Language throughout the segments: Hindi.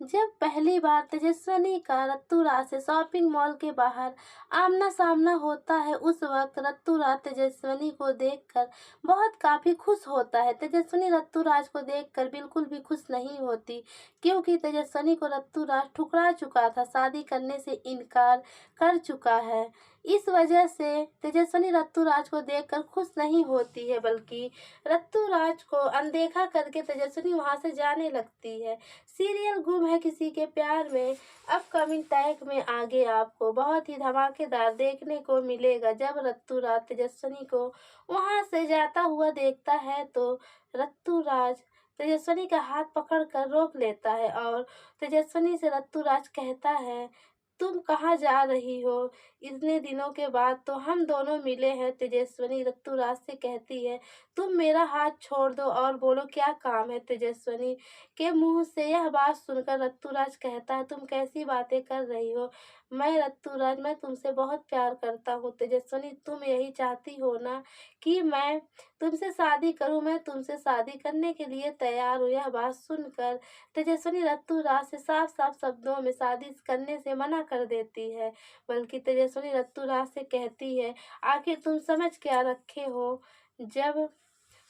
जब पहली बार तेजस्विनी का रत्तूराज से शॉपिंग मॉल के बाहर आमना सामना होता है, उस वक्त रत्तूराज तेजस्विनी को देखकर बहुत काफ़ी खुश होता है। तेजस्विनी रत्तूराज को देखकर बिल्कुल भी खुश नहीं होती, क्योंकि तेजस्विनी को रत्तूराज ठुकरा चुका था, शादी करने से इनकार कर चुका है। इस वजह से तेजस्विनी रत्तूराज को देखकर खुश नहीं होती है, बल्कि रत्तूराज को अनदेखा करके तेजस्विनी वहाँ से जाने लगती है। सीरियल गुम है किसी के प्यार में अपकमिंग टैग में आगे आपको बहुत ही धमाकेदार देखने को मिलेगा। जब रत्तूराज तेजस्विनी को वहां से जाता हुआ देखता है तो रत्तूराज तेजस्विनी का हाथ पकड़कर रोक लेता है और तेजस्विनी से रत्तूराज कहता है, तुम कहाँ जा रही हो? इतने दिनों के बाद तो हम दोनों मिले हैं। तेजस्विनी रत्तूराज से कहती है, तुम मेरा हाथ छोड़ दो और बोलो क्या काम है। तेजस्विनी के मुंह से यह बात सुनकर रत्तूराज कहता है, तुम कैसी बातें कर रही हो? मैं रत्तूराज, मैं तुमसे बहुत प्यार करता हूँ। तेजस्विनी, तुम यही चाहती हो ना कि मैं तुमसे शादी करूँ? मैं तुमसे शादी करने के लिए तैयार हूँ। यह बात सुनकर तेजस्विनी रत्तूराज से साफ साफ शब्दों में शादी करने से मना कर देती है, बल्कि तेजस्विनी रत्तूराज से कहती है, आखिर तुम समझ क्या रखे हो? जब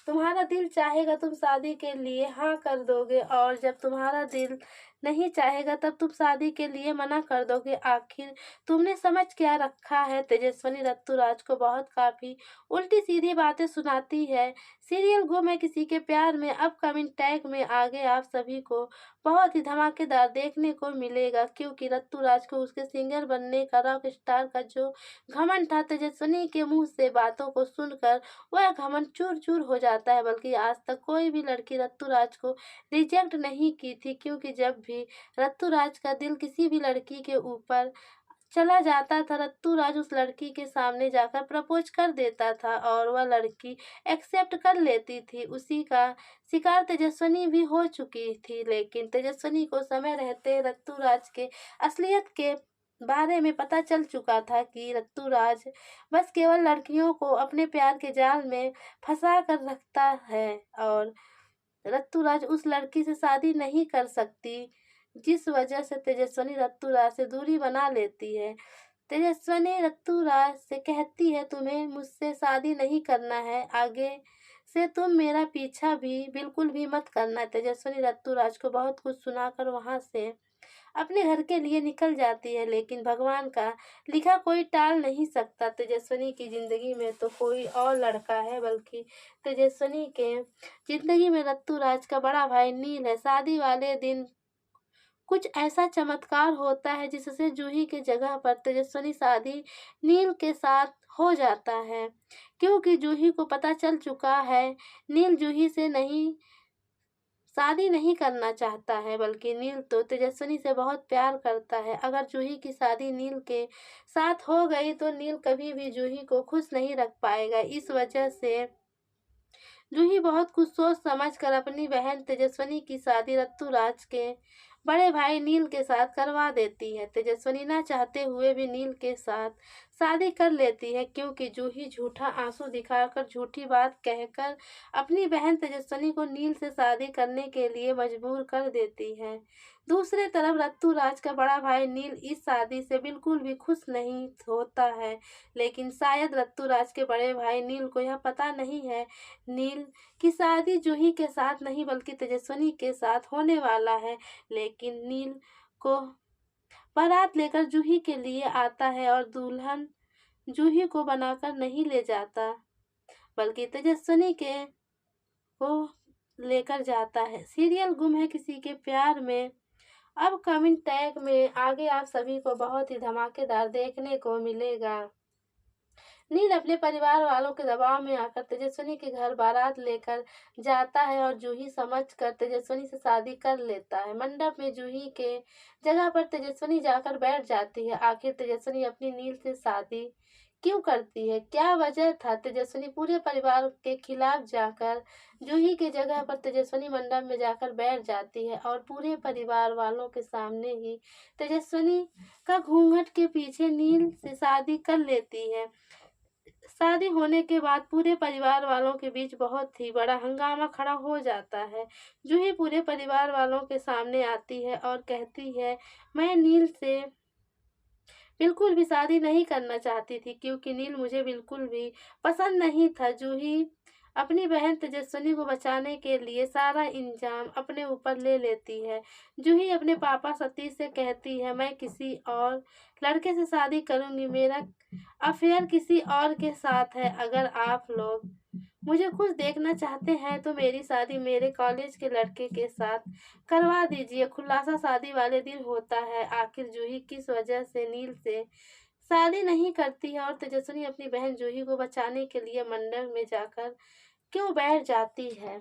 तुम्हारा दिल चाहेगा तुम शादी के लिए हाँ कर दोगे, और जब तुम्हारा दिल नहीं चाहेगा तब तुम शादी के लिए मना कर दोगे। आखिर तुमने समझ क्या रखा है? तेजस्विनी रत्तूराज को बहुत काफी उल्टी सीधी बातें सुनाती है। सीरियल गुम है किसी के प्यार में अपकमिंग टैग में आगे आप सभी को बहुत ही धमाकेदार देखने को मिलेगा, क्योंकि रत्तूराज को उसके सिंगर बनने का, रॉक स्टार का जो घमंड था, तेजस्विनी के मुंह से बातों को सुनकर वह घमंड चूर चूर हो जाता है। बल्कि आज तक कोई भी लड़की रत्तूराज को रिजेक्ट नहीं की थी, क्योंकि जब भी रत्तूराज का दिल किसी भी लड़की के ऊपर चला जाता था, रत्तूराज उस लड़की के सामने जाकर प्रपोज कर देता था और वह लड़की एक्सेप्ट कर लेती थी। उसी का शिकार तेजस्विनी भी हो चुकी थी, लेकिन तेजस्विनी को समय रहते रत्तूराज के असलियत के बारे में पता चल चुका था कि रत्तूराज बस केवल लड़कियों को अपने प्यार के जाल में फंसा कर रखता है और रत्तूराज उस लड़की से शादी नहीं कर सकती, जिस वजह से तेजस्विनी रत्तूराज से दूरी बना लेती है। तेजस्विनी रत्तूराज से कहती है, तुम्हें मुझसे शादी नहीं करना है, आगे से तुम मेरा पीछा भी बिल्कुल भी मत करना। तेजस्विनी रत्तूराज को बहुत कुछ सुनाकर वहां से अपने घर के लिए निकल जाती है, लेकिन भगवान का लिखा कोई टाल नहीं सकता। तेजस्विनी की जिंदगी में तो कोई और लड़का है, बल्कि तेजस्विनी के जिंदगी में रत्तूराज का बड़ा भाई नील है। शादी वाले दिन कुछ ऐसा चमत्कार होता है जिससे जूही के जगह पर तेजस्विनी शादी नील के साथ हो जाता है, क्योंकि जूही को पता चल चुका है नील जूही से शादी नहीं करना चाहता है, बल्कि नील तो तेजस्विनी से बहुत प्यार करता है। अगर जूही की शादी नील के साथ हो गई तो नील कभी भी जूही को खुश नहीं रख पाएगा। इस वजह से जूही बहुत कुछ सोच समझ कर अपनी बहन तेजस्विनी की शादी रत्तूराज के बड़े भाई नील के साथ करवा देती है। तेजस्विनी ना चाहते हुए भी नील के साथ शादी कर लेती है, क्योंकि जूही झूठा आंसू दिखाकर, झूठी बात कहकर अपनी बहन तेजस्विनी को नील से शादी करने के लिए मजबूर कर देती है। दूसरे तरफ रत्तूराज का बड़ा भाई नील इस शादी से बिल्कुल भी खुश नहीं होता है, लेकिन शायद रत्तूराज के बड़े भाई नील को यह पता नहीं है नील की शादी जूही के साथ नहीं बल्कि तेजस्विनी के साथ होने वाला है। लेकिन नील को बारात लेकर जूही के लिए आता है और दुल्हन जूही को बनाकर नहीं ले जाता, बल्कि तेजस्विनी के को लेकर जाता है। सीरियल गुम है किसी के प्यार में अपकमिंग टैग में आगे आप सभी को बहुत ही धमाकेदार देखने को मिलेगा। नील अपने परिवार वालों के दबाव में आकर तेजस्विनी के घर बारात लेकर जाता है और जूही समझकर तेजस्विनी से शादी कर लेता है। मंडप में जूही के जगह पर तेजस्विनी जाकर बैठ जाती है। आखिर तेजस्विनी अपनी नील से शादी क्यों करती है? क्या वजह था? तेजस्विनी पूरे परिवार के खिलाफ जाकर जूही के जगह पर तेजस्विनी मंडप में जाकर बैठ जाती है और पूरे परिवार वालों के सामने ही तेजस्विनी का घूंघट के पीछे नील से शादी कर लेती है। शादी होने के बाद पूरे परिवार वालों के बीच बहुत ही बड़ा हंगामा खड़ा हो जाता है। जूही पूरे परिवार वालों के सामने आती है और कहती है, मैं नील से बिल्कुल भी शादी नहीं करना चाहती थी, क्योंकि नील मुझे बिल्कुल भी पसंद नहीं था। जूही अपनी बहन तेजस्विनी को बचाने के लिए सारा इंजाम अपने ऊपर ले लेती है। जूही अपने पापा सतीश से कहती है, मैं किसी और लड़के से शादी करूंगी, मेरा अफेयर किसी और के साथ है। अगर आप लोग मुझे खुश देखना चाहते हैं तो मेरी शादी मेरे कॉलेज के लड़के के साथ करवा दीजिए। खुलासा शादी वाले दिन होता है। आखिर जूही किस वजह से नील से शादी नहीं करती है और तेजस्विनी अपनी बहन जूही को बचाने के लिए मंदिर में जाकर क्यों बैठ जाती है।